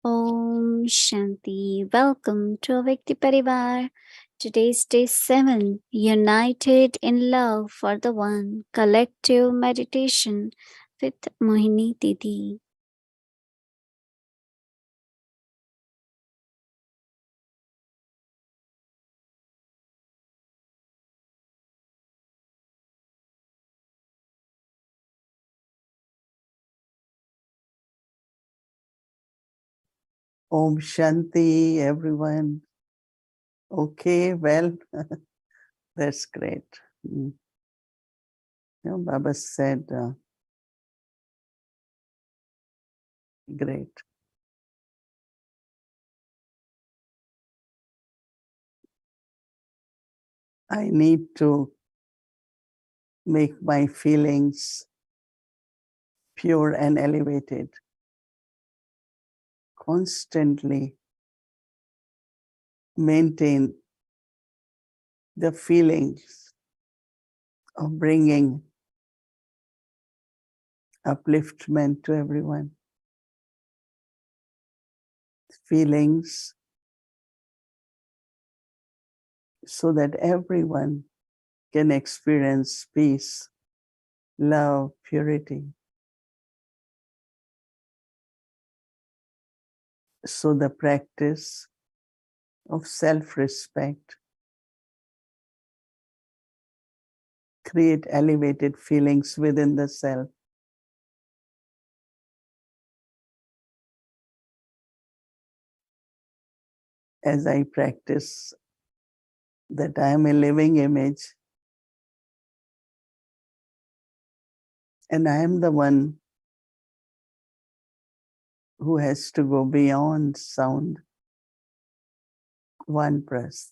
Om Shanti. Welcome to Avekti Parivar. Today's day 7, United in Love for the One, collective meditation with Mohini Didi. Om Shanti, everyone. Okay, well, that's great. Baba said, great. I need to make my feelings pure and elevated. Constantly maintain the feelings of bringing upliftment to everyone. Feelings so that everyone can experience peace, love, purity. So the practice of self-respect create elevated feelings within the self. As I practice that I am a living image and I am the one who has to go beyond sound, one breath.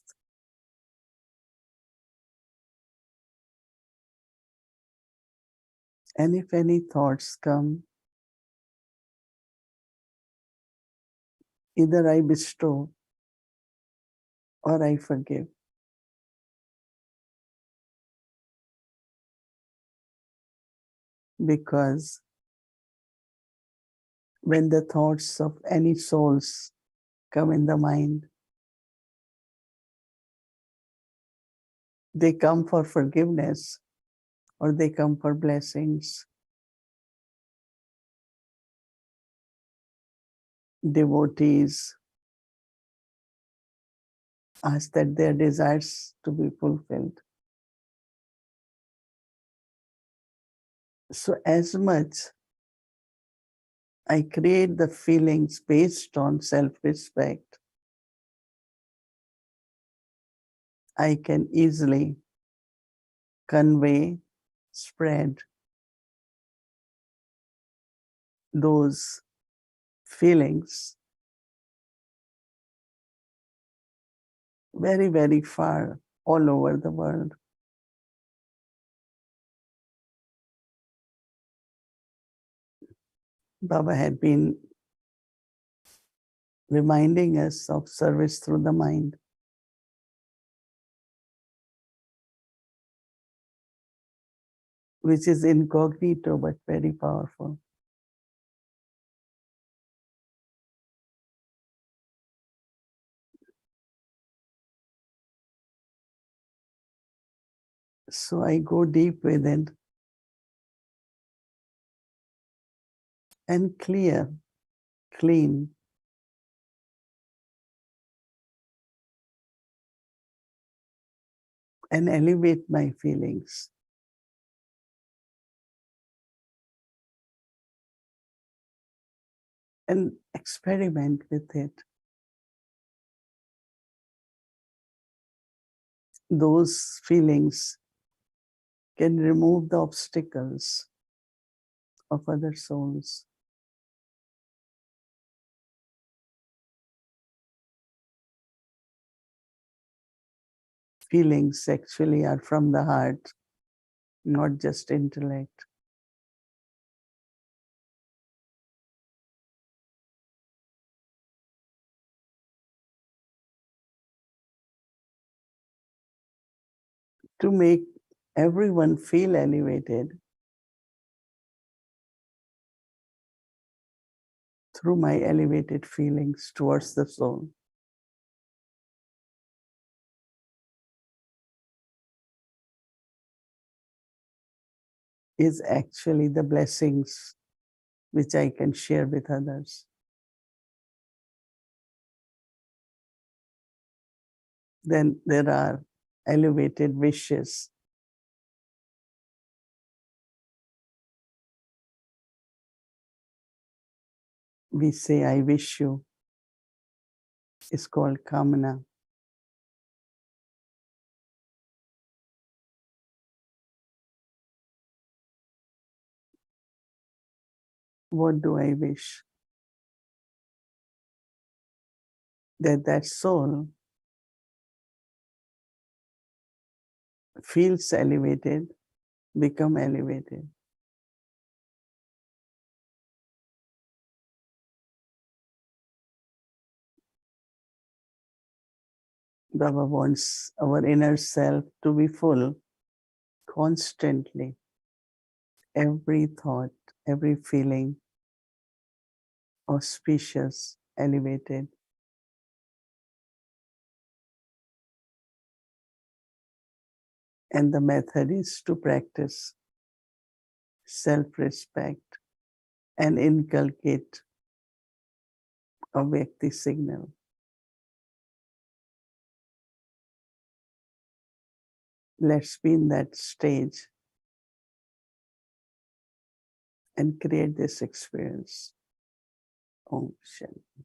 And if any thoughts come, either I bestow or I forgive. Because when the thoughts of any souls come in the mind, they come for forgiveness or they come for blessings. Devotees ask that their desires to be fulfilled. So as much I create the feelings based on self-respect, I can easily convey, spread those feelings very, very far all over the world. Baba had been reminding us of service through the mind. Which is incognito but very powerful. So I go deep within and clear, clean, and elevate my feelings. And experiment with it. Those feelings can remove the obstacles of other souls. Feelings actually are from the heart, not just intellect. To make everyone feel elevated, through my elevated feelings towards the soul. Is actually the blessings which I can share with others. Then there are elevated wishes. We say, I wish you, is called kamana. What do I wish? That soul feels elevated, become elevated. Baba wants our inner self to be full constantly. Every thought, every feeling, auspicious, elevated. And the method is to practice self-respect and inculcate a Vyakti signal. Let's be in that stage and create this experience. Om Shanti.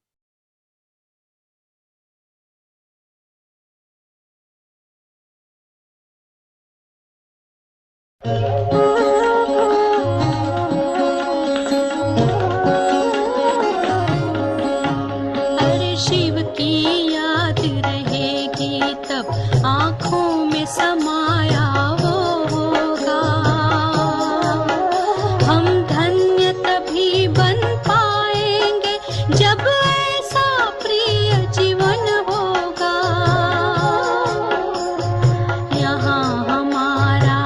अरे शिव की याद रहेगी तब आँखों में समाया वो होगा हम धन्य तभी बन पाएंगे जब ऐसा प्रिय जीवन होगा यहाँ हमारा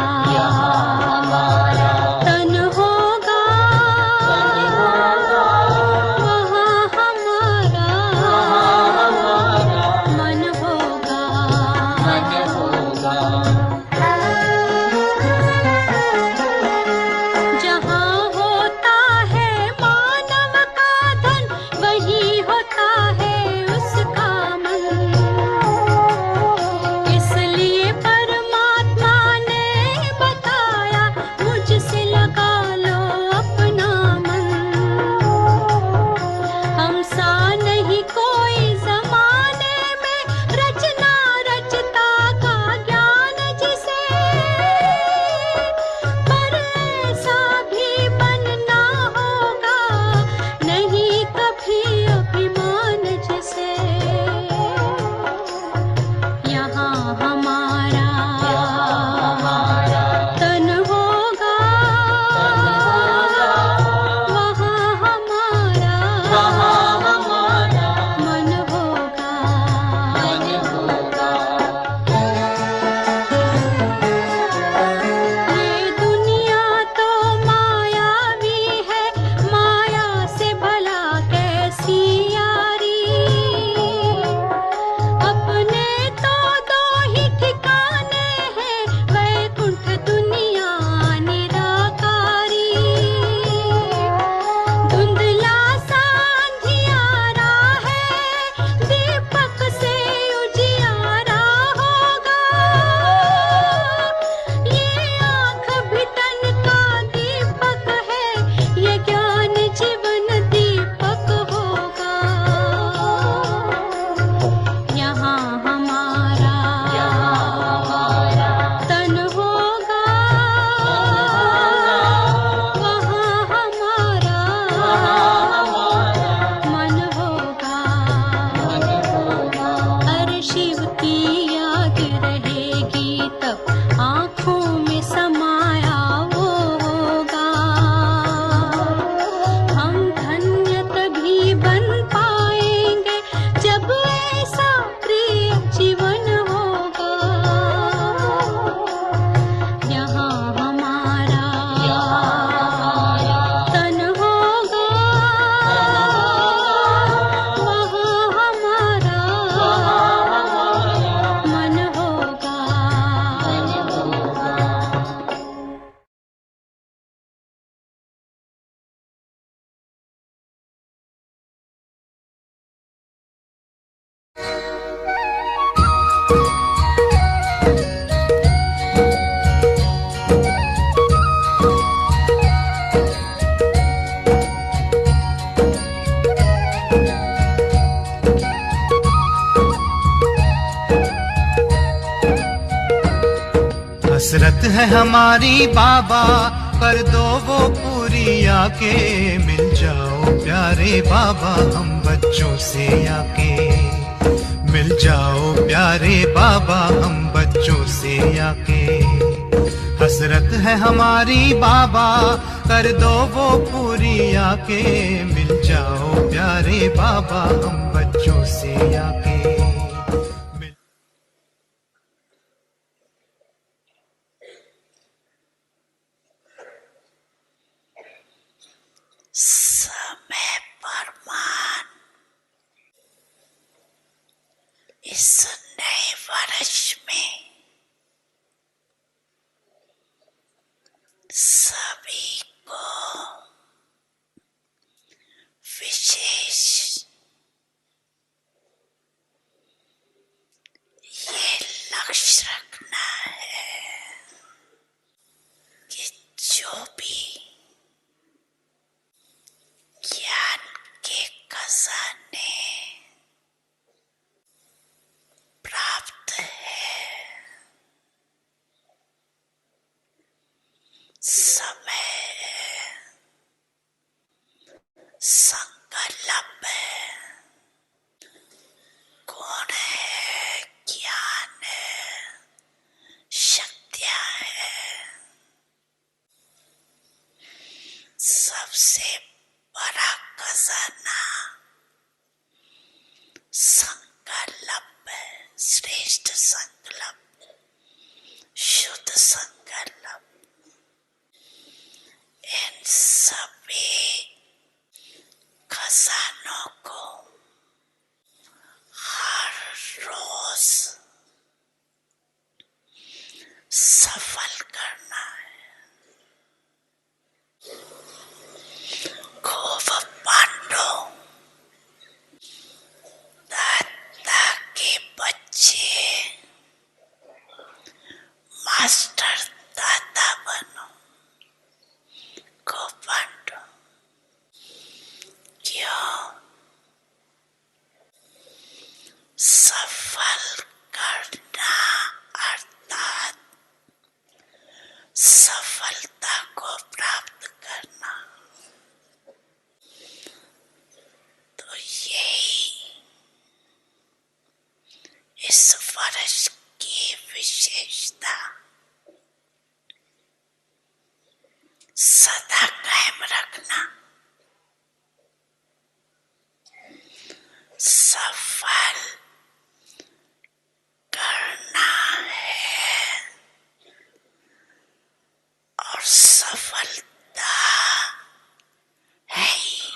हसरत है हमारी बाबा, कर दो वो पूरी आके। मिल जाओ प्यारे बाबा हम बच्चों से आके। मिल जाओ प्यारे बाबा हम बच्चों से आके। हसरत है हमारी बाबा, कर दो वो पूरी आके। मिल जाओ प्यारे बाबा हम बच्चों से आके। समय परमान इस नए वर्ष में सभी को विशेष ये लक्ष्य रखना है कि जो भी ज्ञान के खजाने प्राप्त है, समय है, संकल्प है, गुण है, ज्ञान है, शक्तियां है, सबसे बड़ा खजाना संकल्प है। श्रेष्ठ संकल्प, शुद्ध संकल्प, इन सभी खजानों को हर रोज सफल करना है। खूब बांटो, दादा के बच्चे मास्टर दादा बनो। खूब बांटो, क्यों? सफल करना अर्थात सफलता को प्राप्त करना, तो यही इस वर्ष की विशेषता सदा कायम रखना। सफल करना है और सफलता है ही।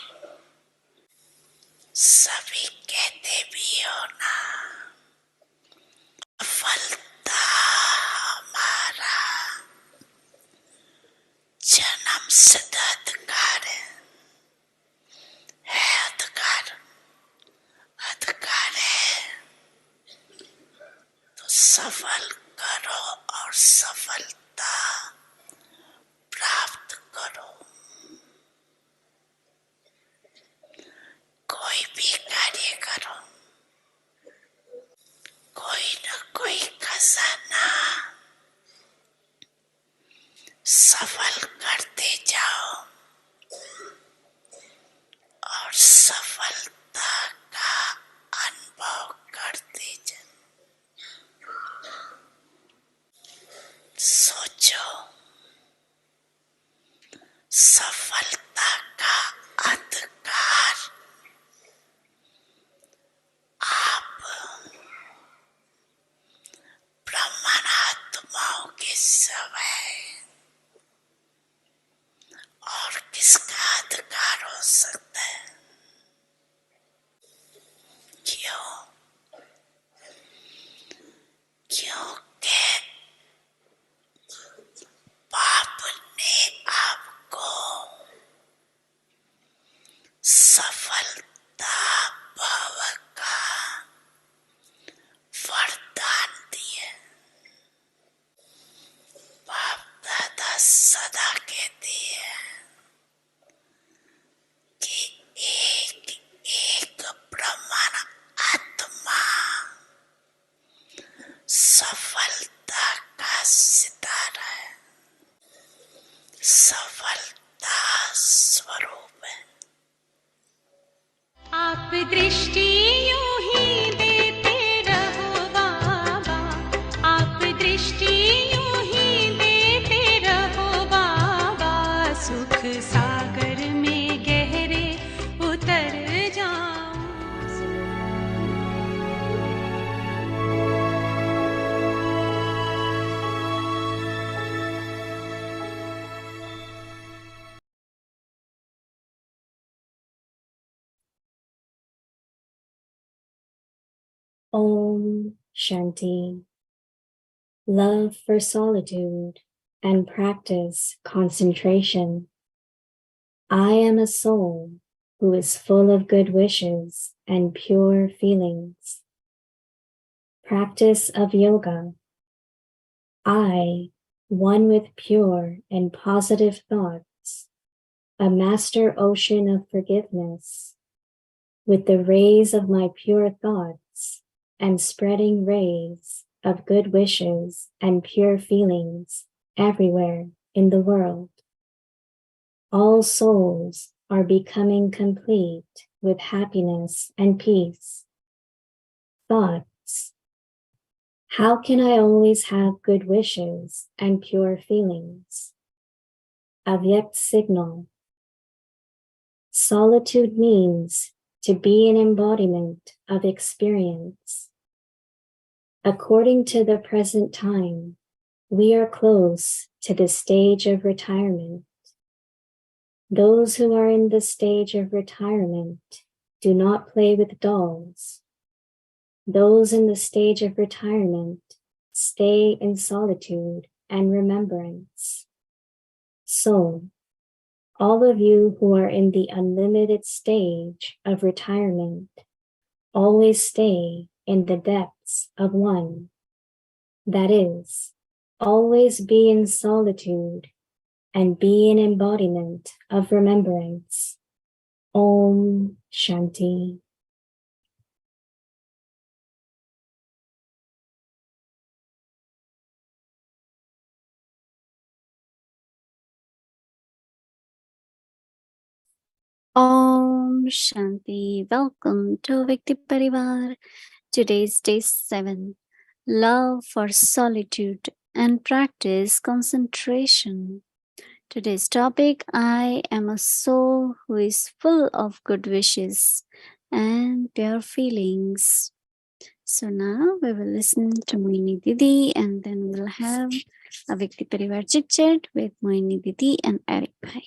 सभी कहते भी हो ना, सफलता हमारा जन्म सिद्ध अधिकार है अधिकार, अधिकार है, तो सफल करो और सफलता प्राप्त करो। कोई भी कार्य करो, कोई न कोई खजाना सफल करते जाओ और सफलता का अनुभव करते जाओ। दृष्टि यूं ही देते रहो बाबा, आप दृष्टि यूं ही देते रहो बाबा, सुख सागर में गहरे उतर जाऊं। Om Shanti. Love for solitude and practice concentration. I am a soul who is full of good wishes and pure feelings. Practice of yoga. I, one with pure and positive thoughts, a master ocean of forgiveness, with the rays of my pure thoughts and spreading rays of good wishes and pure feelings everywhere in the world. All souls are becoming complete with happiness and peace. Thoughts. How can I always have good wishes and pure feelings? Avyakt signal. Solitude means to be an embodiment of experience. According to the present time, we are close to the stage of retirement. Those who are in the stage of retirement do not play with dolls. Those in the stage of retirement stay in solitude and remembrance. So, all of you who are in the unlimited stage of retirement always stay in the depths of one. That is, always be in solitude and be an embodiment of remembrance. Om Shanti. Om Shanti. Welcome to Vikti Parivar. Today's day 7. Love for solitude and practice concentration. Today's topic, I am a soul who is full of good wishes and pure feelings. So now we will listen to Mohini Didi and then we'll have a Vikti Parivar chit chat with Mohini Didi and Eric Bhai.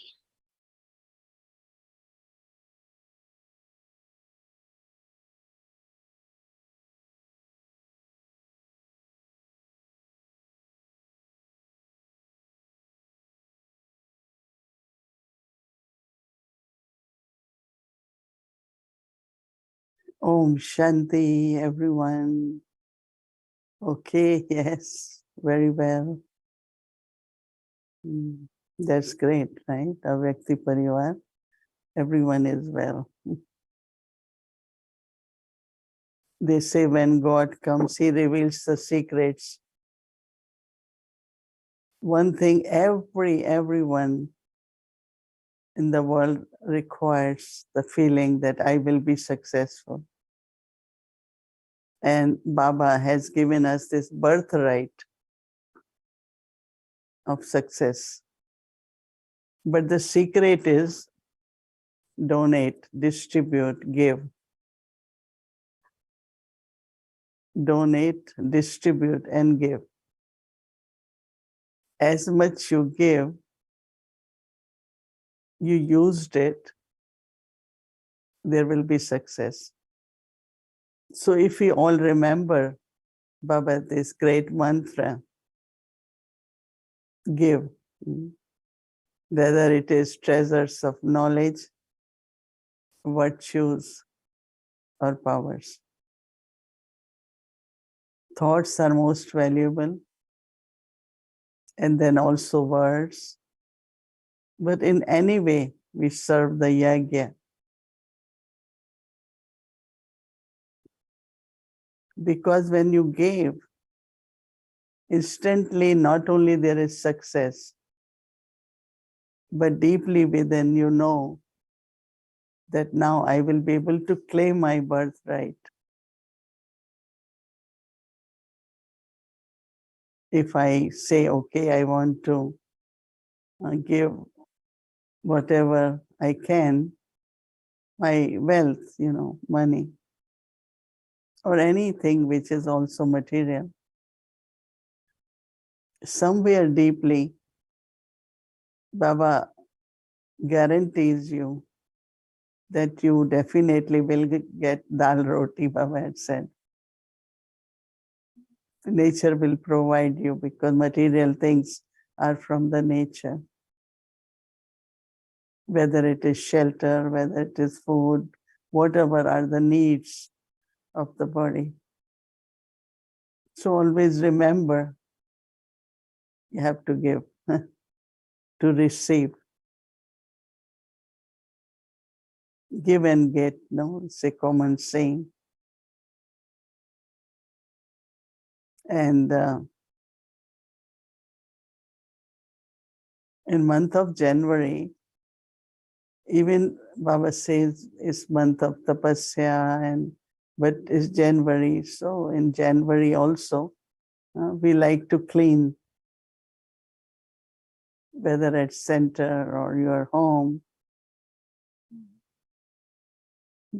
Om Shanti, everyone. Okay, yes, very well. That's great, right? Avyakti Parivar, everyone is well. They say when God comes, He reveals the secrets. One thing everyone in the world requires the feeling that I will be successful. And Baba has given us this birthright of success. But the secret is donate, distribute, give. Donate, distribute, and give. As much you give, you used it, there will be success. So if we all remember, Baba, this great mantra, give, whether it is treasures of knowledge, virtues, or powers. Thoughts are most valuable, and then also words. But in any way, we serve the yagya. Because when you gave, instantly not only there is success, but deeply within you know that now I will be able to claim my birthright. If I say, okay, I want to give whatever I can, my wealth, money, or anything which is also material, somewhere deeply, Baba guarantees you that you definitely will get dal roti, Baba had said. Nature will provide you because material things are from the nature. Whether it is shelter, whether it is food, whatever are the needs of the body. So always remember, you have to give to receive. Give and get, no? It's a common saying. And in month of January, even Baba says it's month of tapasya, but it's January. So in January also, we like to clean, whether at center or your home,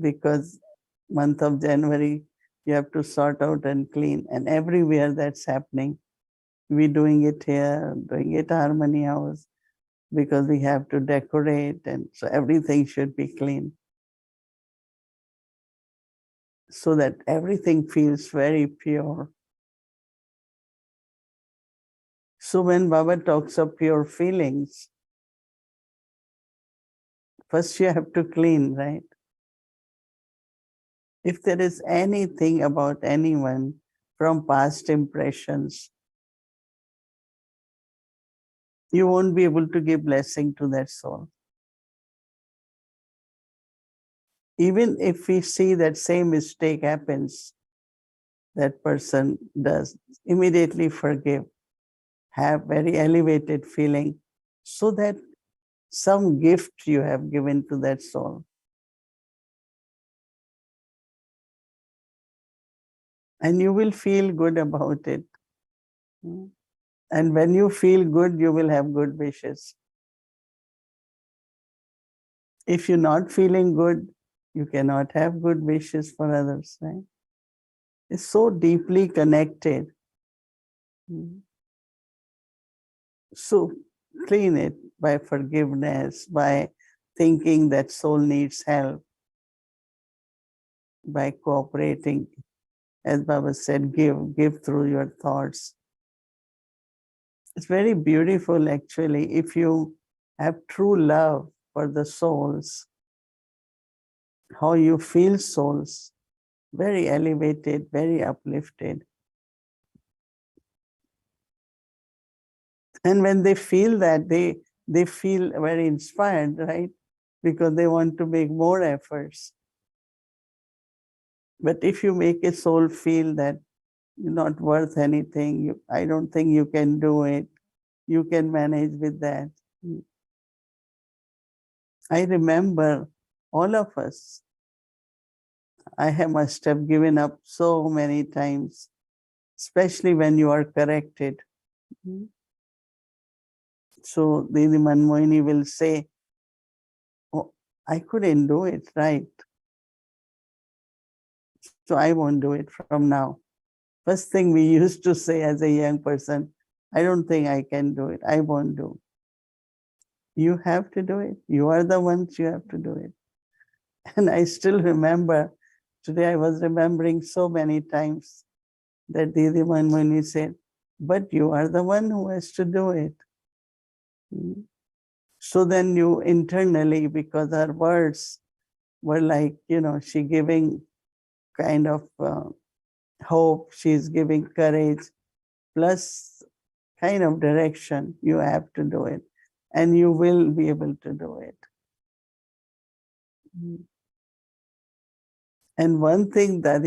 because month of January, you have to sort out and clean. And everywhere that's happening, we doing it here, doing it Harmony House, because we have to decorate, and so everything should be clean. So that everything feels very pure. So when Baba talks of pure feelings, first you have to clean, right? If there is anything about anyone from past impressions, you won't be able to give blessing to that soul. Even if we see that same mistake happens, that person does, immediately forgive, have very elevated feeling, so that some gift you have given to that soul. And you will feel good about it. And when you feel good, you will have good wishes. If you're not feeling good, you cannot have good wishes for others, right? It's so deeply connected. So clean it by forgiveness, by thinking that soul needs help, by cooperating. As Baba said, give through your thoughts. It's very beautiful, actually, if you have true love for the souls, how you feel souls, very elevated, very uplifted. And when they feel that, they feel very inspired, right? Because they want to make more efforts. But if you make a soul feel that you're not worth anything, I don't think you can do it, you can manage with that. I remember all of us, must have given up so many times, especially when you are corrected. So Didi Mohini will say, oh, I couldn't do it right, so I won't do it from now. First thing we used to say as a young person, I don't think I can do it, I won't do. You have to do it. You are the ones, you have to do it. And I still remember, today I was remembering so many times that Didi Mohini said, but you are the one who has to do it. So then you internally, because her words were like, she giving kind of hope, she's giving courage, plus kind of direction, you have to do it. And you will be able to do it. And one thing that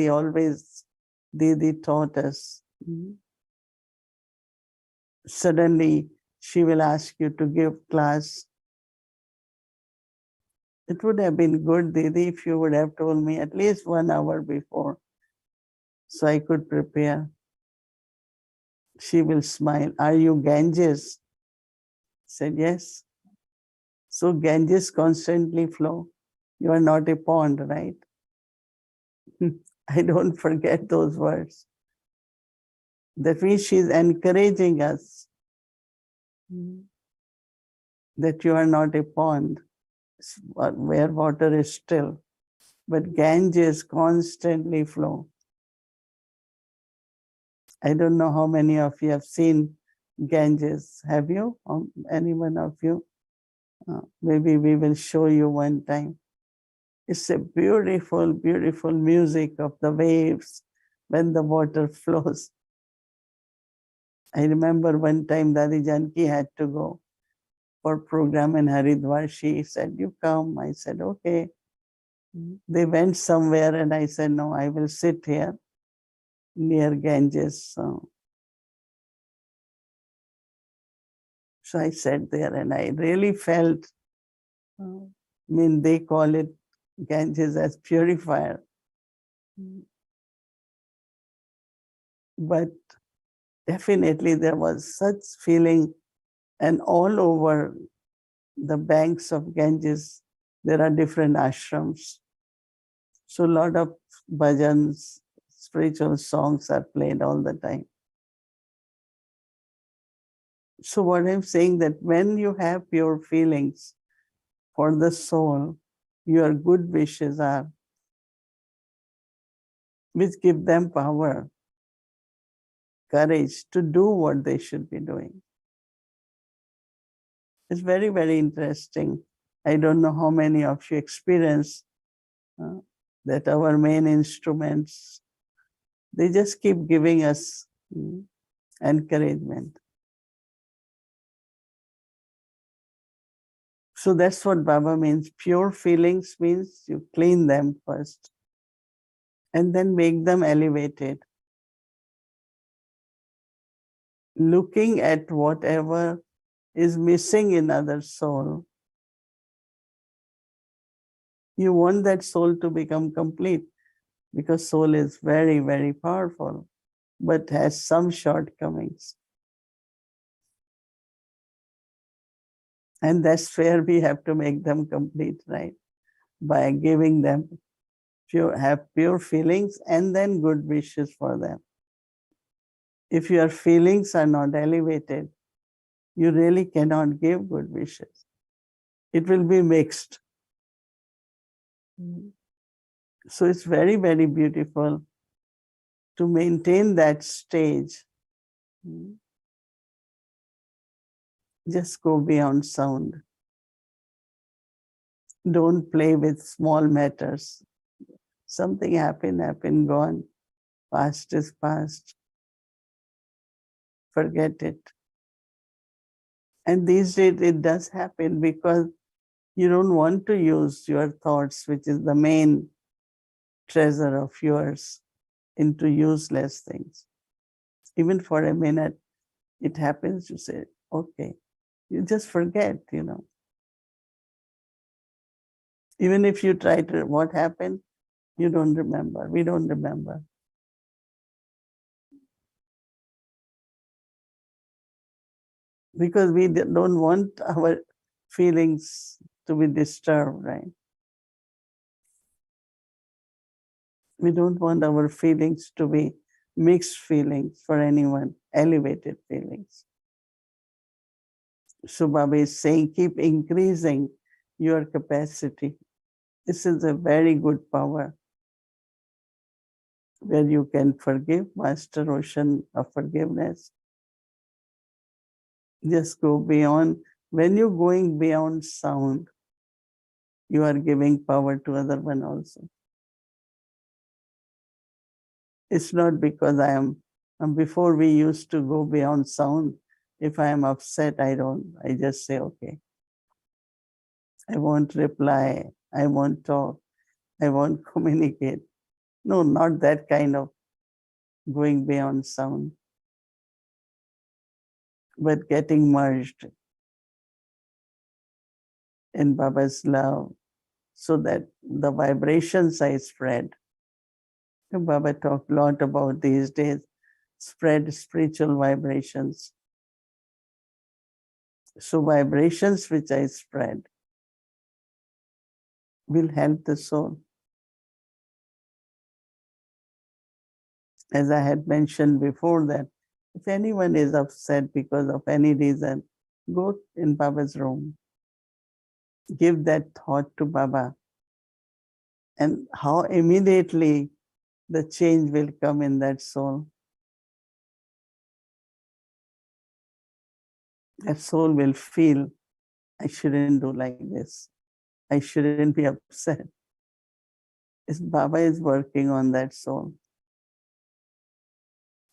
Didi taught us, suddenly she will ask you to give class It would have been good, Didi, if you would have told me at least 1 hour before so I could prepare. She will smile. Are you Ganges? Said yes. So Ganges constantly flow. You are not a pond, right? I don't forget those words. That means she's encouraging us that you are not a pond where water is still, but Ganges constantly flow. I don't know how many of you have seen Ganges. Have you? Any one of you? Maybe we will show you one time. It's a beautiful, beautiful music of the waves when the water flows. I remember one time Dadi Janki had to go for program in Haridwar. She said, you come. I said, okay. They went somewhere and I said, no, I will sit here near Ganges. So I sat there and I really felt, they call it Ganges as purifier. But definitely there was such feeling, and all over the banks of Ganges, there are different ashrams. So a lot of bhajans, spiritual songs are played all the time. So what I'm saying that when you have pure feelings for the soul, your good wishes are, which give them power, courage to do what they should be doing. It's very, very interesting. I don't know how many of you experience that our main instruments, they just keep giving us encouragement. So that's what Baba means. Pure feelings means you clean them first and then make them elevated. Looking at whatever is missing in other soul, you want that soul to become complete because soul is very, very powerful, but has some shortcomings. And that's where we have to make them complete, right? By giving them have pure feelings and then good wishes for them. If your feelings are not elevated, you really cannot give good wishes. It will be mixed. So it's very, very beautiful to maintain that stage. Just go beyond sound. Don't play with small matters. Something happened, gone. Past is past. Forget it. And these days it does happen because you don't want to use your thoughts, which is the main treasure of yours, into useless things. Even for a minute, it happens, you say, okay, you just forget, Even if you try to, what happened, you don't remember. We don't remember. Because we don't want our feelings to be disturbed, right? We don't want our feelings to be mixed feelings for anyone, elevated feelings. So Baba is saying, keep increasing your capacity. This is a very good power where you can forgive, master ocean of forgiveness. Just go beyond. When you're going beyond sound, you are giving power to other one also. It's not because before we used to go beyond sound. If I am upset, I just say, okay. I won't reply. I won't talk. I won't communicate. No, not that kind of going beyond sound, but getting merged in Baba's love, so that the vibrations I spread. Baba talked a lot about these days, spread spiritual vibrations. So vibrations which I spread will help the soul. As I had mentioned before, that if anyone is upset because of any reason, go in Baba's room. Give that thought to Baba. And how immediately the change will come in that soul. That soul will feel, I shouldn't do like this. I shouldn't be upset. Baba is working on that soul.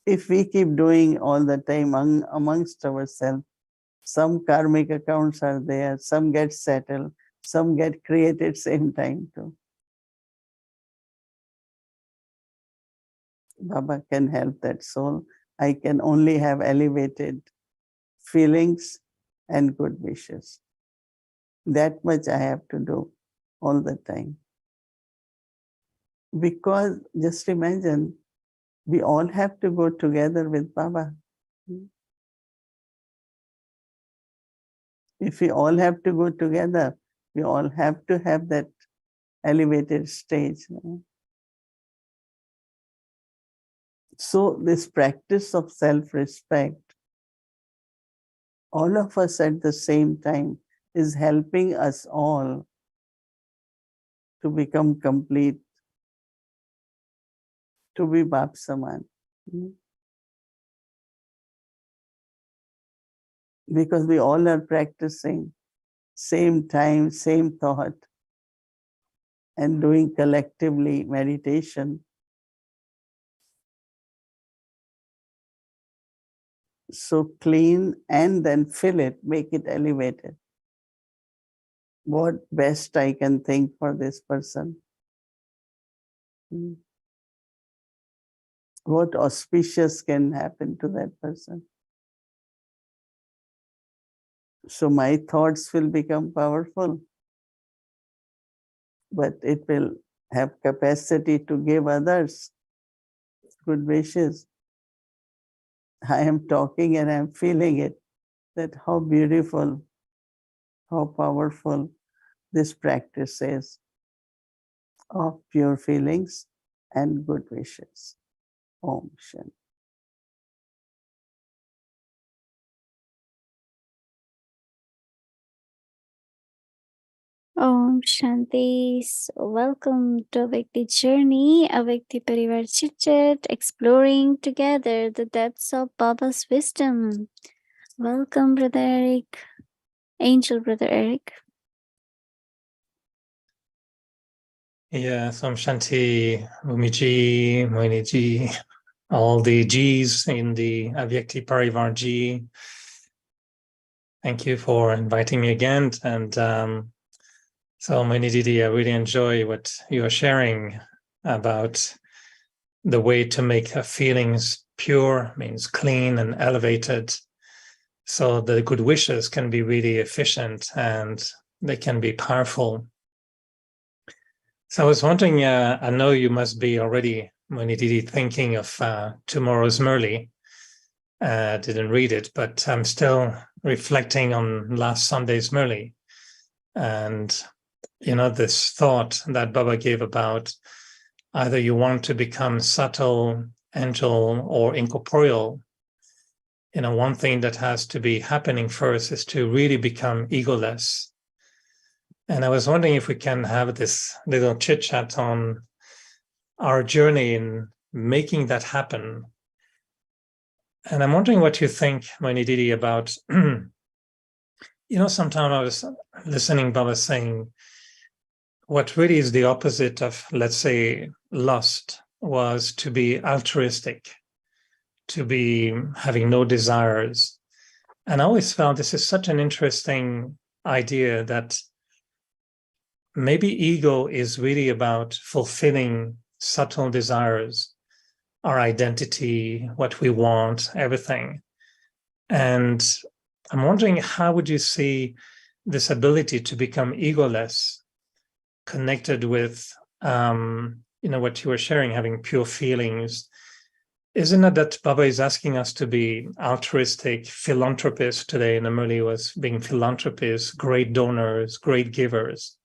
If we keep doing all the time amongst ourselves, some karmic accounts are there, some get settled, some get created same time too. Baba can help that soul. I can only have elevated feelings and good wishes. That much I have to do all the time. Because just imagine, we all have to go together with Baba. If we all have to go together, we all have to have that elevated stage. So this practice of self-respect, all of us at the same time, is helping us all to become complete, to be Bap Saman. Because we all are practicing same time, same thought, and doing collectively meditation. So clean and then fill it, make it elevated. What best I can think for this person? What auspicious can happen to that person? So my thoughts will become powerful, but it will have capacity to give others good wishes. I am talking and I'm feeling it, that how beautiful, how powerful this practice is of pure feelings and good wishes. Om Shanti. Om Shanti. So welcome to Avakti Journey, Avakti Parivar Chit Chat, exploring together the depths of Baba's wisdom. Welcome, Brother Eric. Angel Brother Eric. Yes, Om Shanti, Umiji, Mohini Didi, all the G's in the Avyakti Parivar G. Thank you for inviting me again. And so, Mohini Didi, I really enjoy what you are sharing about the way to make feelings pure, means clean and elevated, so the good wishes can be really efficient and they can be powerful. So I was wondering, I know you must be already, Mohini Didi, thinking of tomorrow's Murli. Didn't read it, but I'm still reflecting on last Sunday's Murli. And, this thought that Baba gave about either you want to become subtle, angel, or incorporeal. One thing that has to be happening first is to really become egoless. And I was wondering if we can have this little chit chat on our journey in making that happen. And I'm wondering what you think, Mohini Didi, about, sometimes I was listening Baba saying, what really is the opposite of, let's say, lust was to be altruistic, to be having no desires. And I always found this is such an interesting idea that maybe ego is really about fulfilling subtle desires, our identity, what we want, everything. And I'm wondering, how would you see this ability to become egoless connected with, what you were sharing, having pure feelings. Isn't it that Baba is asking us to be altruistic philanthropists today? And Murli was being philanthropists, great donors, great givers.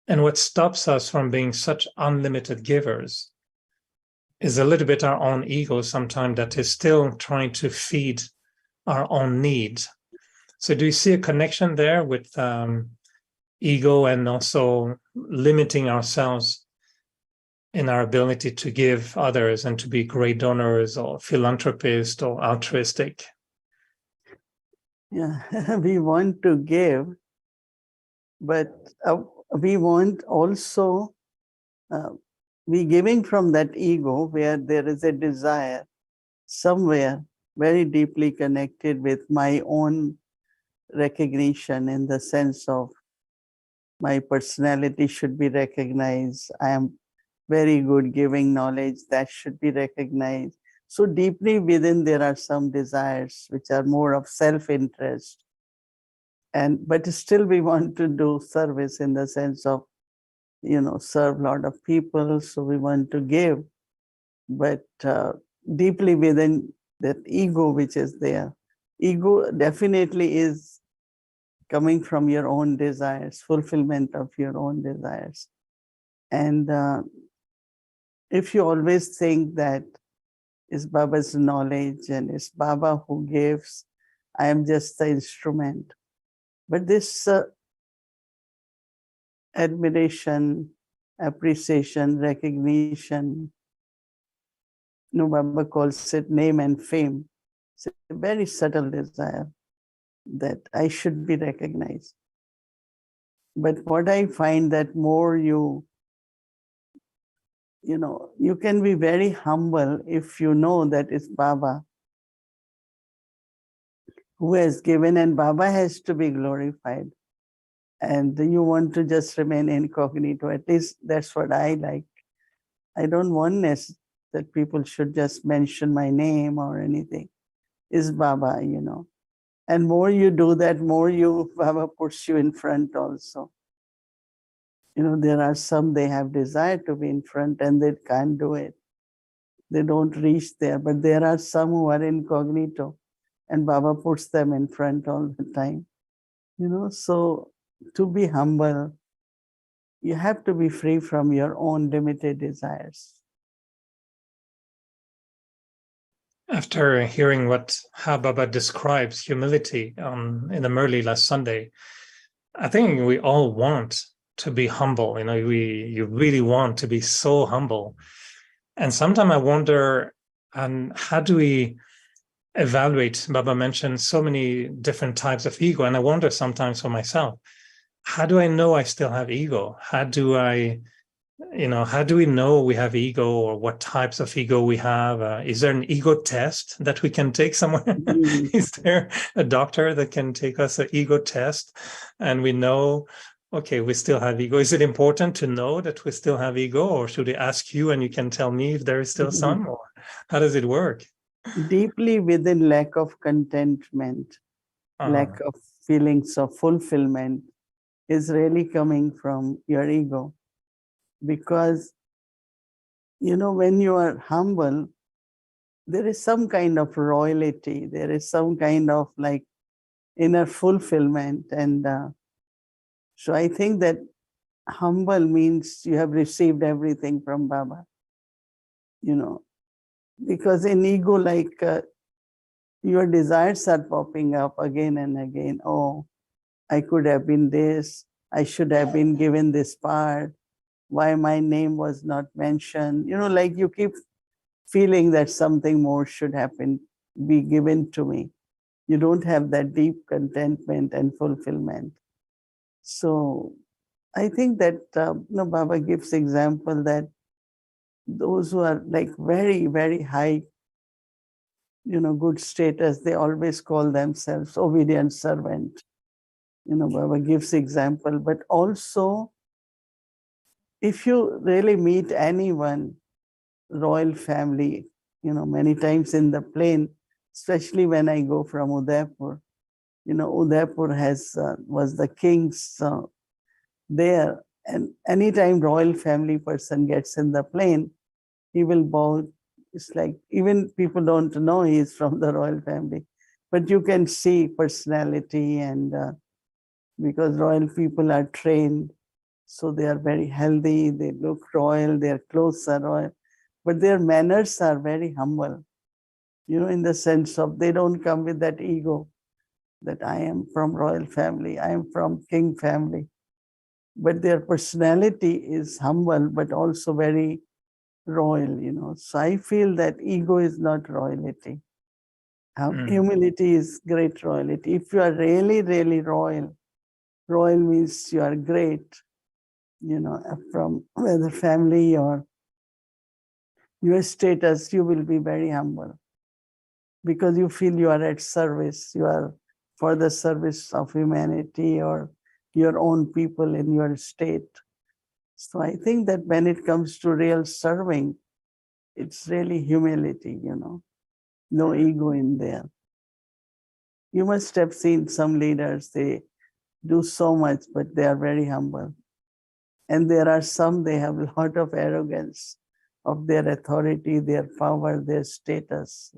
And what stops us from being such unlimited givers is a little bit our own ego sometimes that is still trying to feed our own needs. So do you see a connection there with ego and also limiting ourselves in our ability to give others and to be great donors or philanthropists or altruistic? Yeah, we want to give, but we want also be giving from that ego where there is a desire somewhere very deeply connected with my own recognition, in the sense of my personality should be recognized. I am very good giving knowledge, that should be recognized. So deeply within there are some desires which are more of self-interest. But still we want to do service in the sense of, serve a lot of people. So we want to give, but deeply within that ego which is there. Ego definitely is coming from your own desires, fulfillment of your own desires. And if you always think that it's Baba's knowledge and it's Baba who gives, I am just the instrument. But this admiration, appreciation, recognition, Baba calls it name and fame. It's a very subtle desire that I should be recognized. But what I find that more you can be very humble if you know that it's Baba who has given, and Baba has to be glorified. And you want to just remain incognito. At least that's what I like. I don't want that people should just mention my name or anything. It's Baba, And more you do that, more Baba puts you in front also. There are some, they have desire to be in front and they can't do it. They don't reach there. But there are some who are incognito and Baba puts them in front all the time. So to be humble, you have to be free from your own limited desires. After hearing how Baba describes humility in the Murli last Sunday, I think we all want to be humble. You really want to be so humble. And sometimes I wonder, how do we evaluate? Baba mentioned so many different types of ego, and I wonder sometimes for myself, how do I know I still have ego? How do we know we have ego, or what types of ego we have? Is there an ego test that we can take somewhere? Is there a doctor that can take us an ego test and we know, okay, we still have ego? Is it important to know that we still have ego, or should I ask you and you can tell me if there is still some, or how does it work? Deeply within lack of contentment, lack of feelings of fulfillment is really coming from your ego. Because, when you are humble, there is some kind of royalty, there is some kind of inner fulfillment. And so I think that humble means you have received everything from Baba, because in ego, your desires are popping up again and again. Oh, I could have been this, I should have been given this part, why my name was not mentioned. You keep feeling that something more should happen, be given to me. You don't have that deep contentment and fulfillment. So I think that Baba gives example that those who are very, very high, good status, they always call themselves obedient servant. Baba gives example, but also if you really meet anyone, royal family, many times in the plane, especially when I go from Udaipur, Udaipur was the king's there. And anytime royal family person gets in the plane, he will bow. It's like even people don't know he is from the royal family, but you can see personality, and because royal people are trained, so they are very healthy, they look royal, their clothes are royal, but their manners are very humble, in the sense of they don't come with that ego that I am from royal family, I am from king family. But their personality is humble, but also very royal. So I feel that ego is not royalty. Humility is great royalty. If you are really, really royal, royal means you are great, from whether family or your status, you will be very humble because you feel you are at service, you are for the service of humanity or your own people in your state. So I think that when it comes to real serving, it's really humility, no ego in there. You must have seen some leaders, they do so much, but they are very humble. And there are some, they have a lot of arrogance of their authority, their power, their status.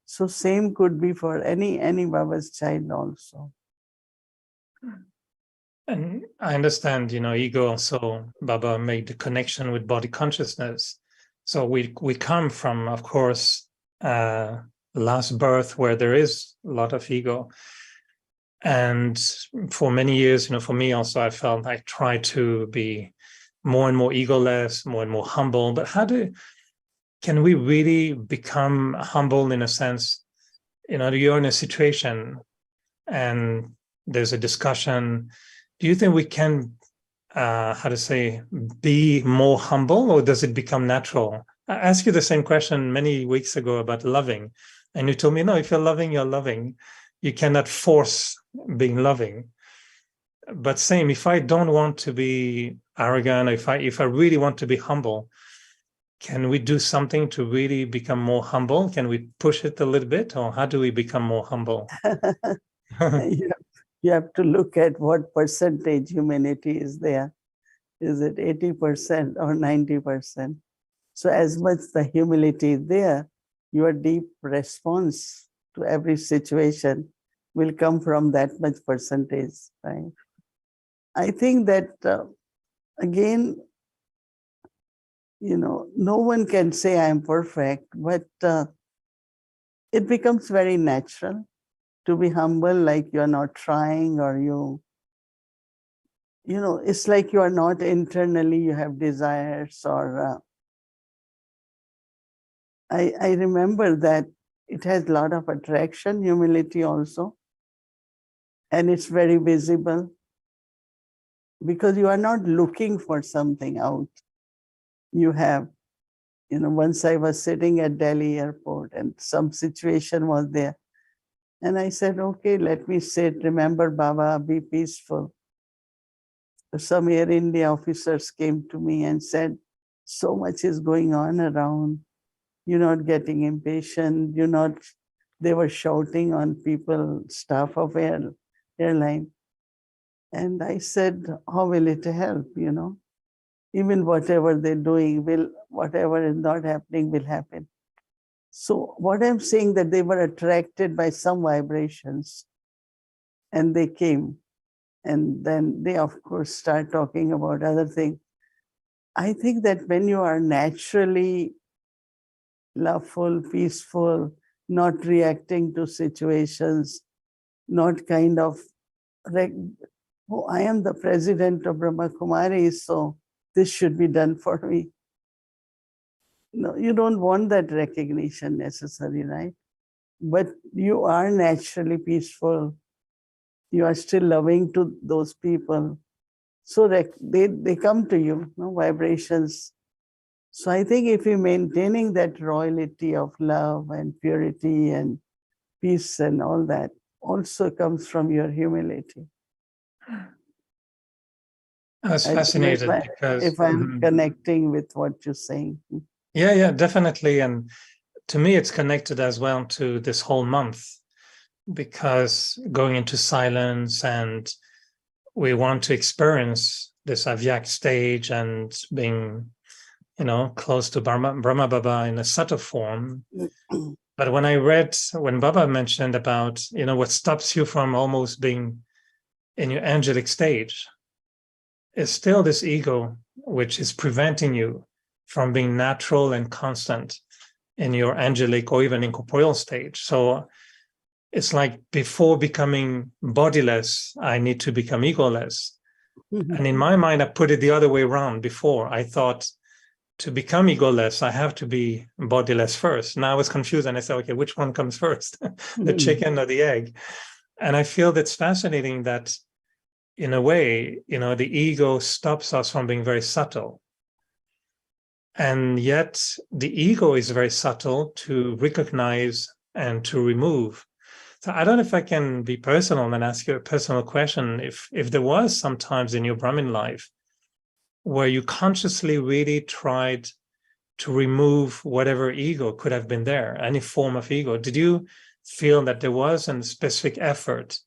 So same could be for any Baba's child also. And I understand, ego also, Baba made the connection with body consciousness. So we come from, of course, last birth where there is a lot of ego. And for many years, for me also, I felt I tried to be more and more egoless, more and more humble. But can we really become humble in a sense? You're in a situation and there's a discussion. Do you think we can, be more humble, or does it become natural? I asked you the same question many weeks ago about loving. And you told me, no, if you're loving, you're loving. You cannot force being loving. But same, if I don't want to be arrogant, if I really want to be humble, can we do something to really become more humble? Can we push it a little bit, or how do we become more humble? You have to look at what percentage humanity is there. Is it 80% or 90%? So as much the humility is there, your deep response to every situation will come from that much percentage, right? I think that, again, no one can say I am perfect, but it becomes very natural to be humble, like you're not trying, or it's like you are not internally, you have desires, or I remember that it has a lot of attraction, humility also, and it's very visible because you are not looking for something out. You have, once I was sitting at Delhi airport and some situation was there, and I said, okay, let me sit, remember Baba, be peaceful. Some Air India officers came to me and said, so much is going on around. You're not getting impatient. They were shouting on people, staff of airline. And I said, how will it help, Even whatever they're doing, whatever is not happening will happen. So what I'm saying, that they were attracted by some vibrations and they came. And then they, of course, start talking about other things. I think that when you are naturally loveful, peaceful, not reacting to situations, not kind of, oh, I am the president of Brahma Kumari, so this should be done for me. No, you don't want that recognition necessarily, right? But you are naturally peaceful. You are still loving to those people. So they come to you, vibrations. So I think if you're maintaining that royalty of love and purity and peace and all that, also comes from your humility. I was fascinated because if I'm connecting with what you're saying. Yeah, definitely. And to me, it's connected as well to this whole month, because going into silence, and we want to experience this avyak stage and being, close to Brahma Baba in a subtle form. But when Baba mentioned about, what stops you from almost being in your angelic stage, is still this ego, which is preventing you from being natural and constant in your angelic or even incorporeal stage. So it's like before becoming bodiless, I need to become egoless. And in my mind, I put it the other way around before. I thought to become egoless, I have to be bodiless first. Now I was confused and I said, okay, which one comes first, the chicken or the egg? And I feel that's fascinating that in a way, the ego stops us from being very subtle. And yet the ego is very subtle to recognize and to remove. So I don't know if I can be personal and ask you a personal question. If there was some times in your Brahmin life where you consciously really tried to remove whatever ego could have been there, any form of ego, did you feel that there was a specific effort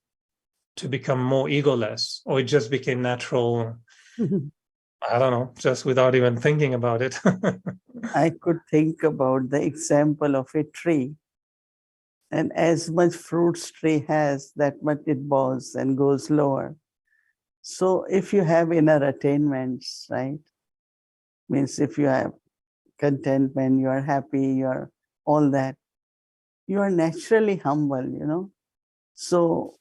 to become more egoless, or it just became natural? I don't know, just without even thinking about it. I could think about the example of a tree. And as much fruits tree has, that much it bows and goes lower. So if you have inner attainments, right? Means if you have contentment, you are happy, you are all that, you are naturally humble. So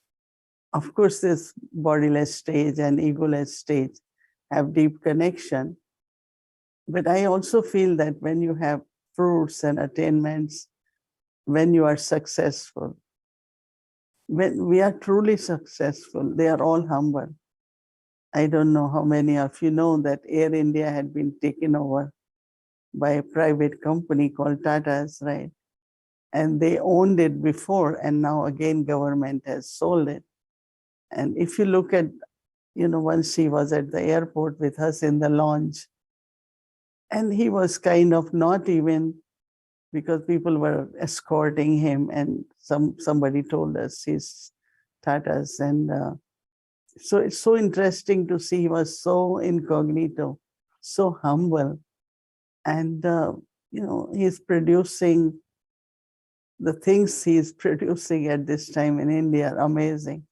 of course this bodiless stage and egoless stage have deep connection. But I also feel that when you have fruits and attainments, when you are successful, when we are truly successful, they are all humble. I don't know how many of you know that Air India had been taken over by a private company called Tata's, right? And they owned it before, and now again government has sold it. And if you look at, once he was at the airport with us in the lounge, and he was kind of not even, because people were escorting him, and somebody told us he's Tata's. And so it's so interesting to see he was so incognito, so humble. And, he's producing the things he's producing at this time in India are amazing.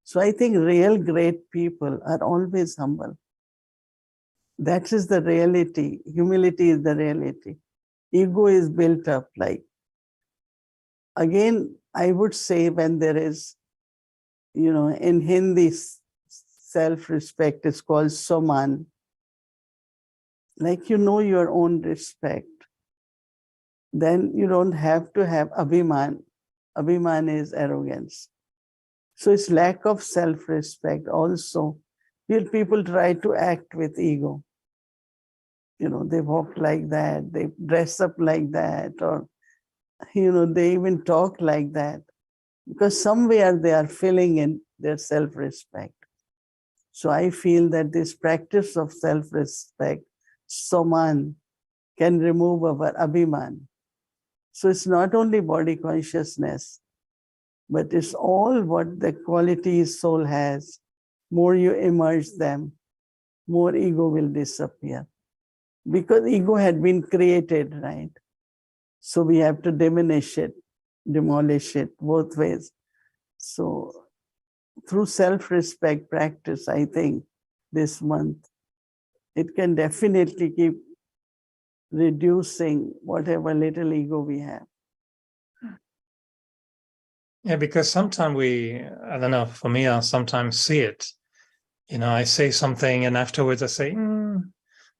So I think real great people are always humble. That is the reality. Humility is the reality. Ego is built up like, again, I would say when there is, in Hindi, self-respect is called Saman. Like your own respect. Then you don't have to have Abhiman. Abhiman is arrogance. So it's lack of self-respect also. People try to act with ego. They walk like that, they dress up like that, or, they even talk like that, because somewhere they are filling in their self-respect. So I feel that this practice of self-respect, Saman, can remove our Abhiman. So it's not only body consciousness, but it's all what the qualities soul has. More you immerse them, more ego will disappear. Because ego had been created, right? So we have to diminish it, demolish it, both ways. So through self-respect practice, I think this month, it can definitely keep reducing whatever little ego we have. Yeah, because sometimes I don't know, for me, I sometimes see it. I say something and afterwards I say,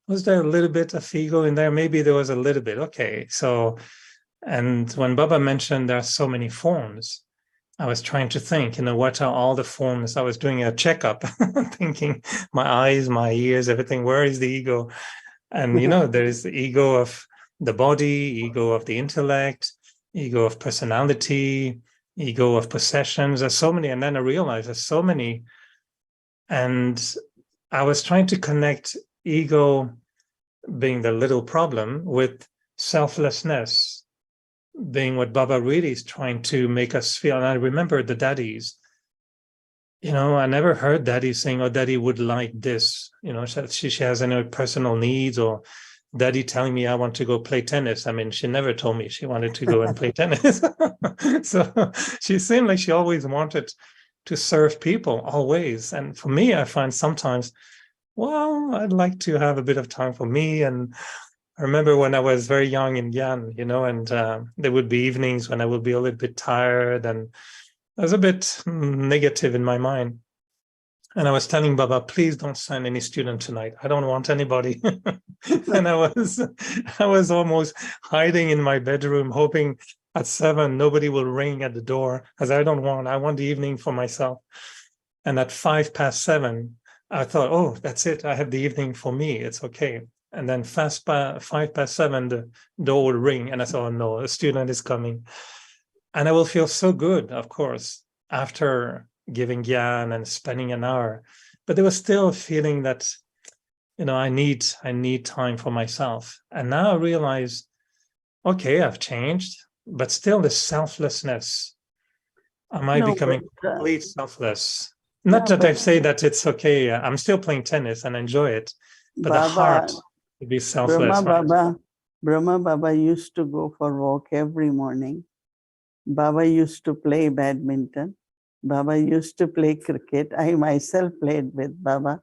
was there a little bit of ego in there? Maybe there was a little bit. Okay. So, and when Baba mentioned there are so many forms, I was trying to think, what are all the forms? I was doing a checkup, thinking my eyes, my ears, everything, where is the ego? And, there is the ego of the body, ego of the intellect, ego of personality, ego of possessions. There's so many. And then I realized there's so many. And I was trying to connect ego being the little problem with selflessness being what Baba really is trying to make us feel. And I remember the daddies I never heard Daddy saying, "Oh, Daddy would like this." She has any personal needs, or Daddy telling me I want to go play tennis. I mean, she never told me she wanted to go and play tennis. So she seemed like she always wanted to serve people, always. And for me, I find sometimes, well, I'd like to have a bit of time for me. And I remember when I was very young in Yan, and there would be evenings when I would be a little bit tired and I was a bit negative in my mind. And I was telling Baba, please don't send any student tonight. I don't want anybody. And I was almost hiding in my bedroom, hoping at 7 nobody will ring at the door, as I want the evening for myself. And at 7:05, I thought, oh, that's it. I have the evening for me. It's okay. And then 7:05, the door would ring, and I thought, oh, no, a student is coming. And I will feel so good, of course, after giving Gyan and spending an hour. But there was still a feeling that, I need time for myself. And now I realize, okay, I've changed, but still the selflessness. Am I No, becoming but completely selfless? yeah, Not that I but say that it's okay. I'm still playing tennis and enjoy it, but the Baba, heart to be Brahma selfless, right? Baba, Brahma Baba used to go for walk every morning. Baba used to play badminton. Baba used to play cricket. I myself played with Baba.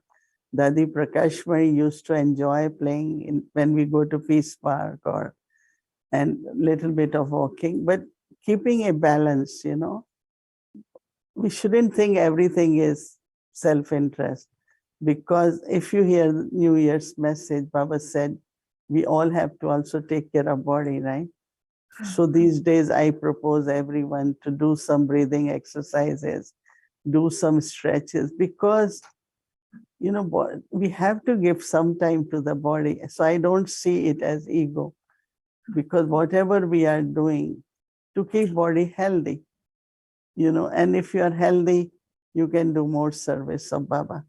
Dadi Prakashmari used to enjoy playing when we go to Peace Park or and little bit of walking, but keeping a balance, We shouldn't think everything is self-interest, because if you hear New Year's message, Baba said, we all have to also take care of body, right? So these days I propose everyone to do some breathing exercises, do some stretches, because we have to give some time to the body. So I don't see it as ego, because whatever we are doing to keep body healthy, and if you are healthy, you can do more service of Baba.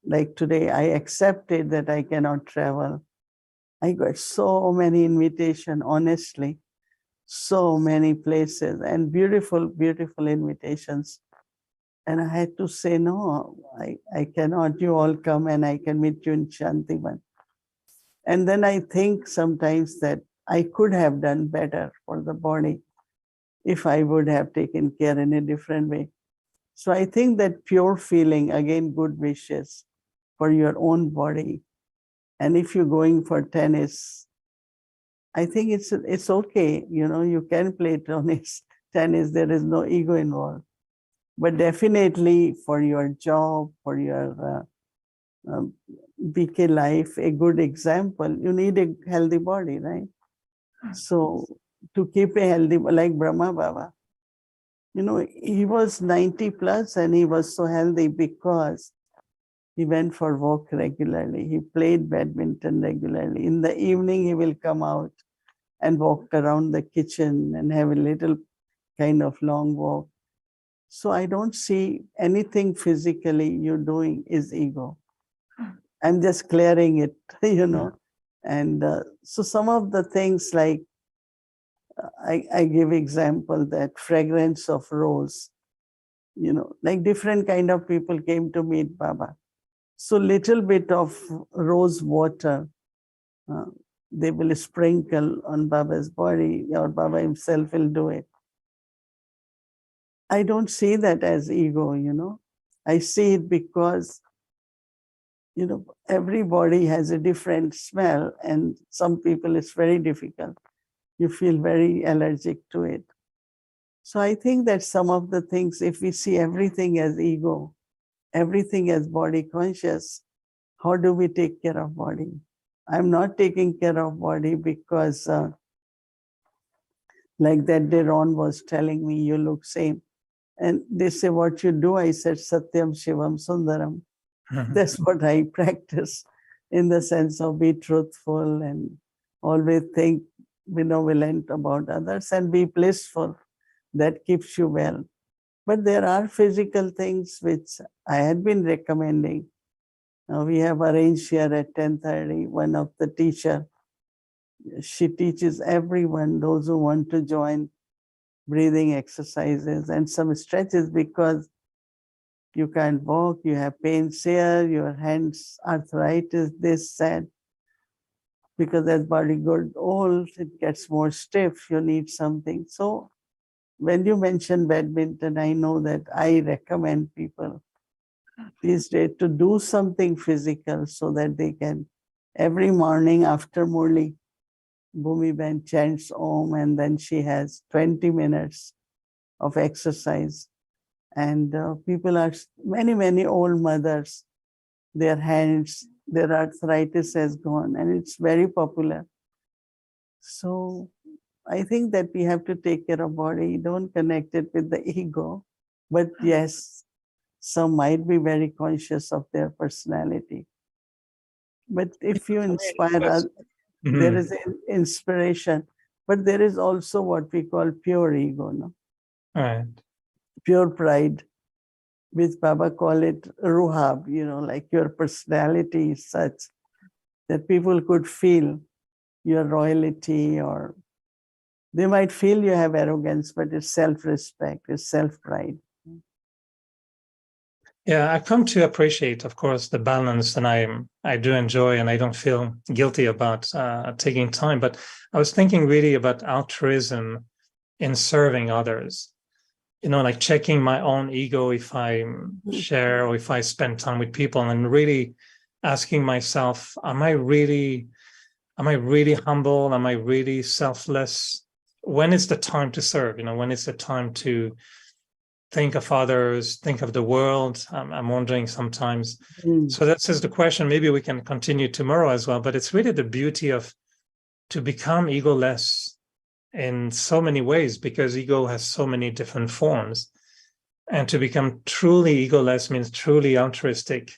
Like today, I accepted that I cannot travel. I got so many invitations, honestly, so many places and beautiful, beautiful invitations. And I had to say, no, I cannot. You all come and I can meet you in Shantivan. And then I think sometimes that I could have done better for the body if I would have taken care in a different way. So I think that pure feeling, again, good wishes for your own body. And if you're going for tennis, I think it's okay. You can play tennis. There is no ego involved. But definitely for your job, for your BK life, a good example, you need a healthy body, right? So to keep a healthy, like Brahma Baba, he was 90 plus and he was so healthy because he went for walk regularly. He played badminton regularly. In the evening, he will come out and walk around the kitchen and have a little kind of long walk. So I don't see anything physically you're doing is ego. I'm just clearing it, And so some of the things like I give example that fragrance of rose, like different kind of people came to meet Baba. So little bit of rose water, uh, they will sprinkle on Baba's body, or Baba himself will do it. I don't see that as ego, I see it because, everybody has a different smell, and some people it's very difficult. You feel very allergic to it. So I think that some of the things, if we see everything as ego, everything as body conscious, how do we take care of body? I'm not taking care of body because like that day Ron was telling me, you look same. And they say, what you do? I said, Satyam Shivam Sundaram. That's what I practice, in the sense of be truthful and always think benevolent about others and be blissful. That keeps you well. But there are physical things which I had been recommending. We have arranged here at 10:30, one of the teacher, she teaches everyone, those who want to join, breathing exercises and some stretches, because You can't walk, you have pains here, your hands, arthritis, this, that. Because as body gets old, it gets more stiff, you need something. So when you mention badminton, I know that I recommend people these days to do something physical so that they can, every morning after Murli, Bhumi Ben chants Om, and then she has 20 minutes of exercise. And people are, many old mothers, their hands, their arthritis has gone, and it's very popular. So I think that we have to take care of body, don't connect it with the ego. But yes, some might be very conscious of their personality. But if you inspire others, there is inspiration. But there is also what we call pure ego, no? Right. Pure pride, which Baba call it ruhab, like your personality is such that people could feel your royalty, or they might feel you have arrogance, but it's self-respect, it's self-pride. Yeah, I come to appreciate, of course, the balance, and I do enjoy, and I don't feel guilty about taking time. But I was thinking really about altruism in serving others. Like checking my own ego if I share or if I spend time with people, and really asking myself, am I really humble? Am I really selfless? When is the time to serve? When is the time to think of others, think of the world? I'm wondering sometimes. So that's just the question. Maybe we can continue tomorrow as well, but it's really the beauty of to become egoless in so many ways, because ego has so many different forms. And to become truly egoless means truly altruistic,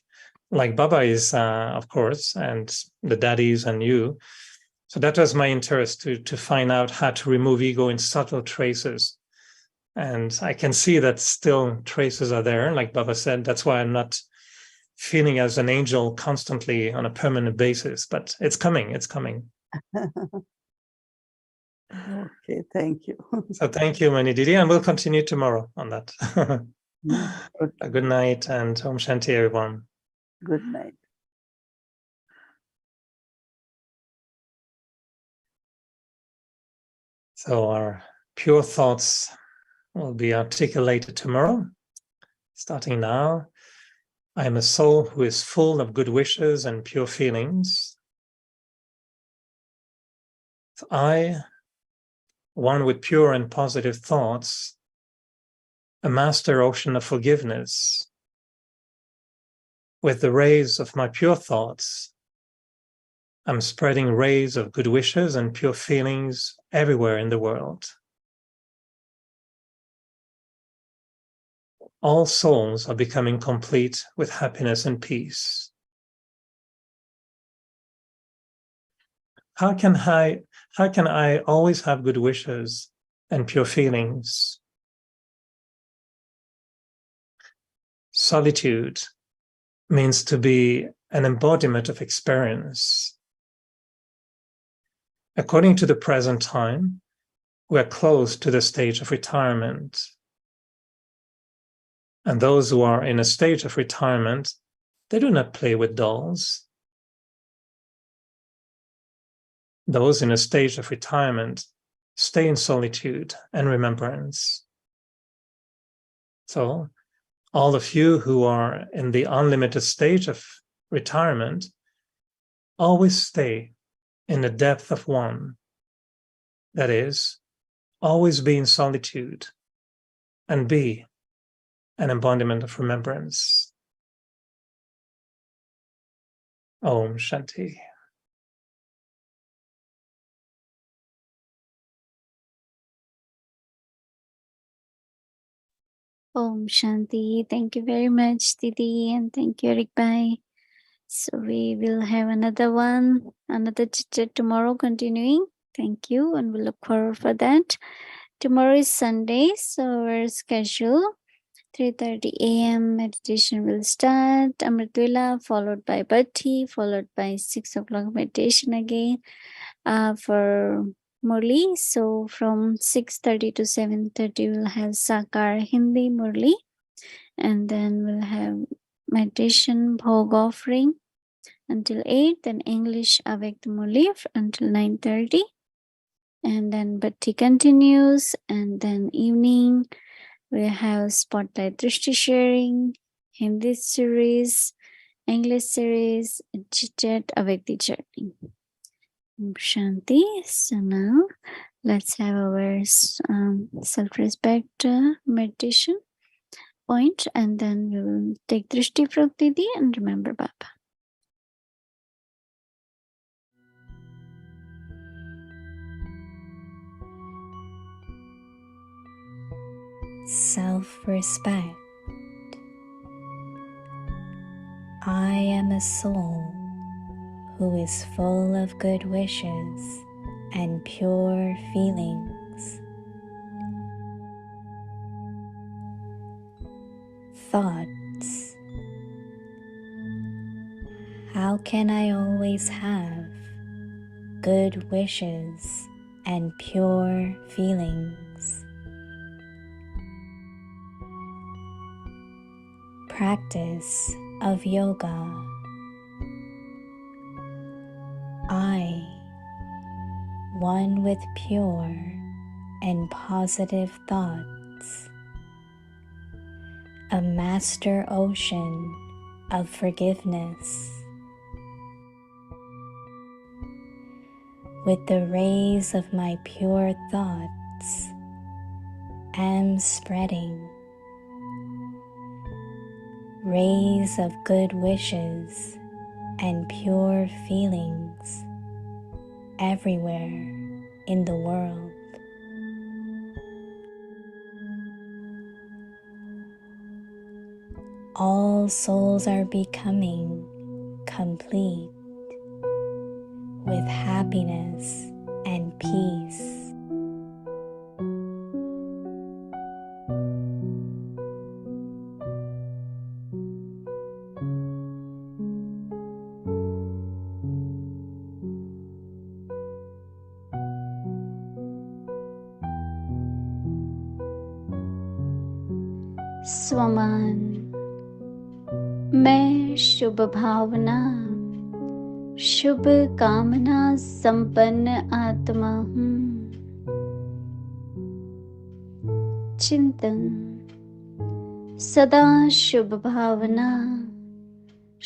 like Baba is, of course, and the daddies and you. So that was my interest, to find out how to remove ego in subtle traces. And I can see that still traces are there, like Baba said. That's why I'm not feeling as an angel constantly on a permanent basis, but it's coming. Okay, thank you. So thank you, Mohini Didi, and we'll continue tomorrow on that. Okay. Good night, and Om Shanti, everyone. Good night. So our pure thoughts will be articulated tomorrow. Starting now, I am a soul who is full of good wishes and pure feelings. So I, one with pure and positive thoughts, a master ocean of forgiveness. With the rays of my pure thoughts, I'm spreading rays of good wishes and pure feelings everywhere in the world. All souls are becoming complete with happiness and peace. How can I always have good wishes and pure feelings? Solitude means to be an embodiment of experience. According to the present time, we are close to the stage of retirement. And those who are in a stage of retirement, they do not play with dolls. Those in a stage of retirement stay in solitude and remembrance. So, all of you who are in the unlimited stage of retirement, always stay in the depth of one. That is, always be in solitude and be an embodiment of remembrance. Om Shanti. Om Shanti. Thank you very much, Didi, and thank you, Rick Bhai. So we will have another chit tomorrow continuing. Thank you, and we look forward for that. Tomorrow is Sunday, so our schedule 3:30 a.m. meditation will start. Amritula followed by Bhatti, followed by 6 o'clock meditation again for Murli. So from 6:30 to 7:30 we'll have Sakar Hindi Murli. And then we'll have meditation bhog offering until 8, then English avec Mulif until 9:30. And then Bhatti continues, and then evening we have Spotlight Drishti sharing, Hindi series, English series, chit chat avec the journey. Shanti. So now let's have our self-respect meditation point, and then we will take Drishti from Didi and remember Baba. Self-respect. I am a soul who is full of good wishes and pure feelings. Thoughts. How can I always have good wishes and pure feelings? Practice of yoga. I, one with pure and positive thoughts, a master ocean of forgiveness. With the rays of my pure thoughts, am spreading rays of good wishes and pure feelings everywhere in the world. All souls are becoming complete with happiness and peace. स्वमान मैं शुभ भावना शुभ कामना संपन्न आत्मा हूँ। चिंतन सदा शुभ भावना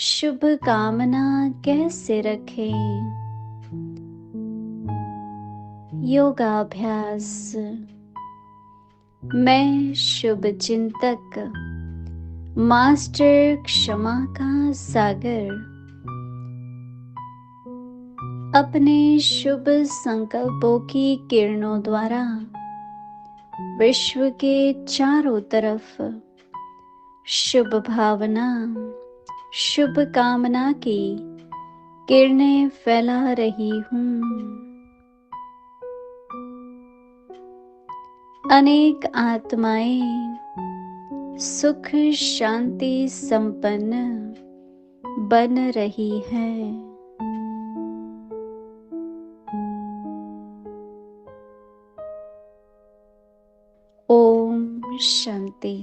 शुभ कामना कैसे रखें। योगाभ्यास मैं शुभ चिंतक मास्टर क्षमा का सागर अपने शुभ संकल्पों की किरणों द्वारा विश्व के चारों तरफ शुभ भावना शुभ कामना की किरणें फैला रही हूँ। अनेक आत्माएं सुख शांति संपन्न बन रही है। ओम शांति।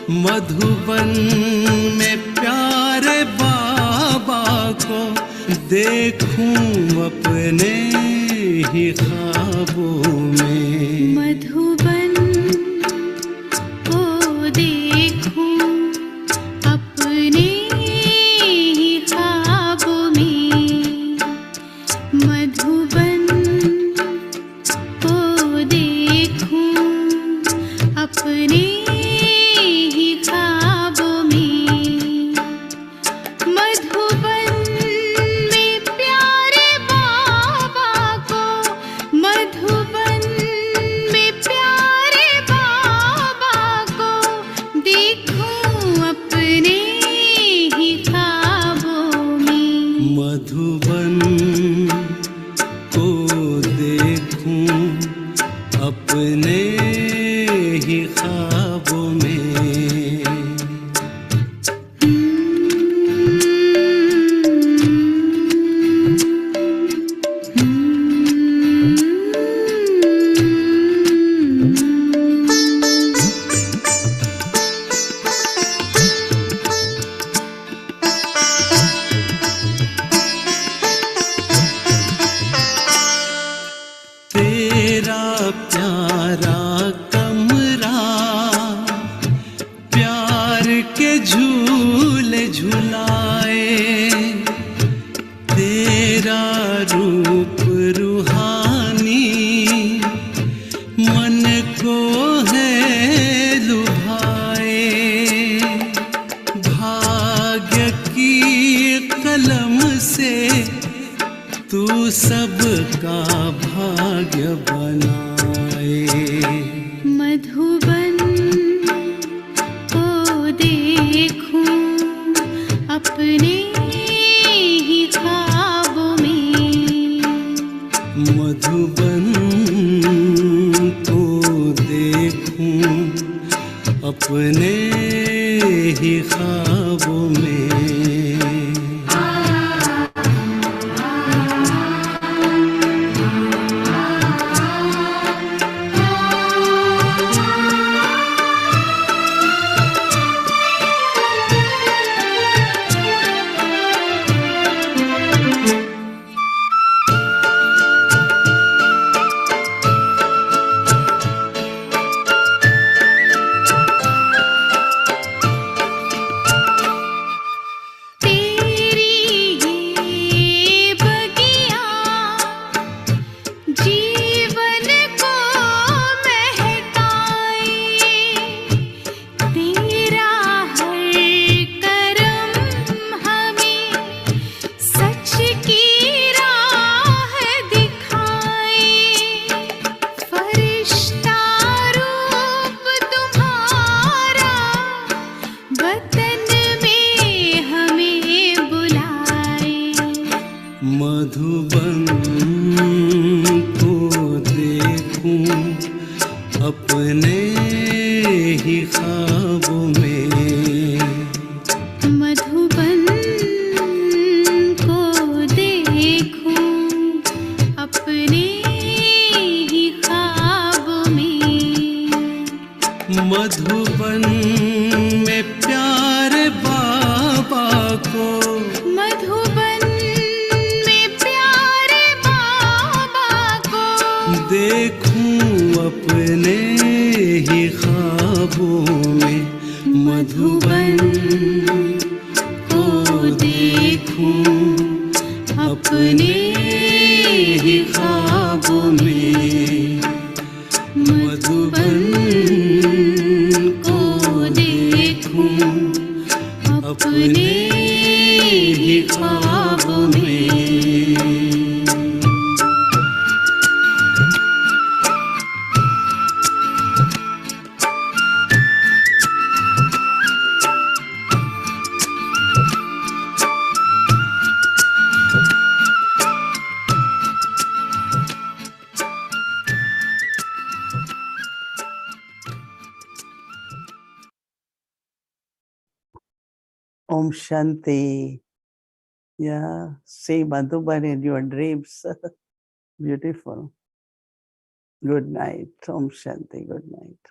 मधुबन में प्यारे बाबा को देखूं अपने ही ख्वाबों में। मधुबन को देखूं अपने ही ख्वाबों में। मधुबन को देखूं अपने ही ख्वाबों में। मधुबन में प्यारे बाबा को, मधुबन में प्यारे बाबा को देखूं अपने ही ख्वाबों में। मधुबन को देखूं अपने ही ख्वाबों में। तेरा प्यारा कमरा, प्यार के झूले झुलाए। तेरा रूप रूहानी मन को है लुभाए। भाग्य की कलम से तू सबका भाग्य बनाए। मधुबन को देखूं अपने ही ख्वाबों में। मधुबन को देखूं अपने ही ख्वाबों में। तेरी ये बगिया जीवन को महकाए। तेरा हर करम हमें सच की राह दिखाए। फरिश्ता रूप तुम्हारा वतन में हमें बुलाए। मधुबन को देखूं अपने ही ख्वाबों में। मधुबन को देखूं अपने ही ख्वाबों में। मधुबन में प्यारे बाबा को मधुबन में प्यारे बाबा को देखूं अपने ही ख्वाबों में। मधुबन को देखूं अपने ही ख्वाबों में। मधुबन को देखूं अपने ही ख्वाबों में। Om Shanti. Yeah, see Madhuban in your dreams. Beautiful. Good night. Om Shanti. Good night.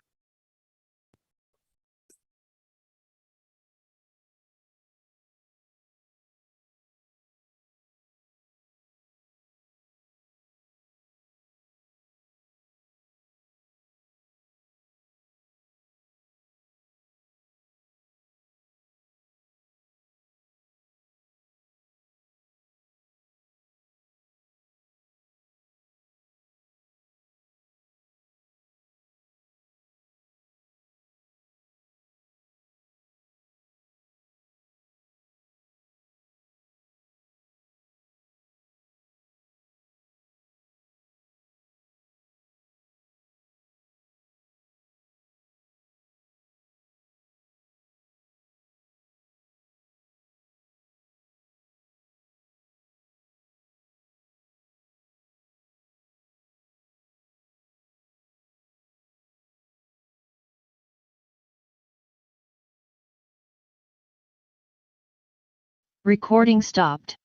Recording stopped.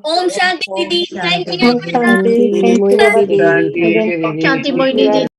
Om Shanti Didi. Thank you. Om Shanti. Thank you, Shanti, everyone. Shanti, Thank you. Shanti,